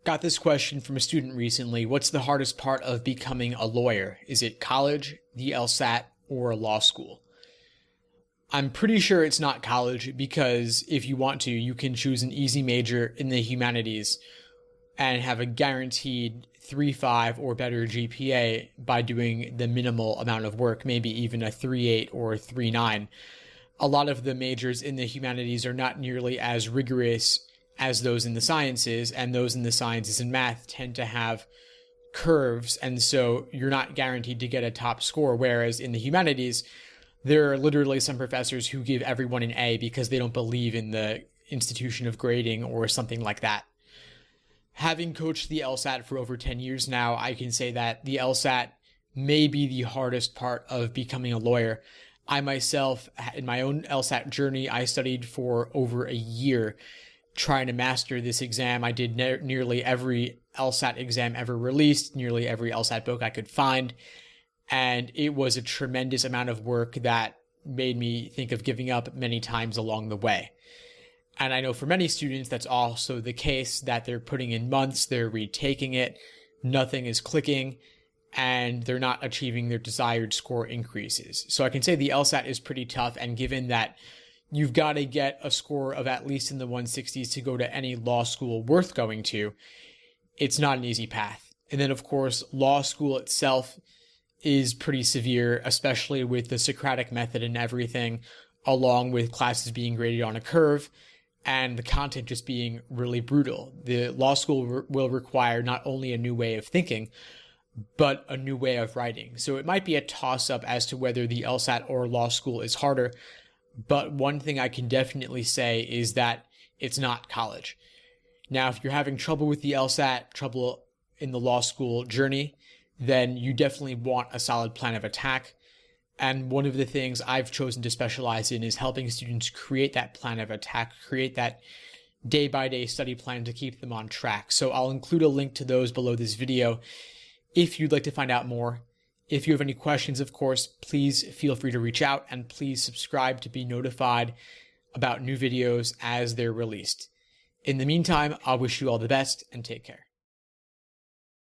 Got this question from a student recently. What's the hardest part of becoming a lawyer? Is it college, the LSAT, or law school? I'm pretty sure it's not college because if you want to, you can choose an easy major in the humanities and have a guaranteed 3.5 or better GPA by doing the minimal amount of work, maybe even a 3.8 or 3.9. A lot of the majors in the humanities are not nearly as rigorous as those in the sciences, and those in the sciences and math tend to have curves, and so you're not guaranteed to get a top score, whereas in the humanities, there are literally some professors who give everyone an A because they don't believe in the institution of grading or something like that. Having coached the LSAT for over 10 years now, I can say that the LSAT may be the hardest part of becoming a lawyer. I myself, in my own LSAT journey, I studied for over a year trying to master this exam. I did nearly every LSAT exam ever released, nearly every LSAT book I could find, and it was a tremendous amount of work that made me think of giving up many times along the way. And I know for many students, that's also the case, that they're putting in months, they're retaking it, nothing is clicking, and they're not achieving their desired score increases. So I can say the LSAT is pretty tough, and given that you've got to get a score of at least in the 160s to go to any law school worth going to, it's not an easy path. And then, of course, law school itself is pretty severe, especially with the Socratic method and everything, along with classes being graded on a curve and the content just being really brutal. The law school will require not only a new way of thinking, but a new way of writing. So it might be a toss-up as to whether the LSAT or law school is harder, but one thing I can definitely say is that it's not college. Now, if you're having trouble with the LSAT, trouble in the law school journey, then you definitely want a solid plan of attack. And one of the things I've chosen to specialize in is helping students create that plan of attack, create that day-by-day study plan to keep them on track. So I'll include a link to those below this video if you'd like to find out more. If you have any questions, of course, please feel free to reach out, and please subscribe to be notified about new videos as they're released. In the meantime, I wish you all the best and take care.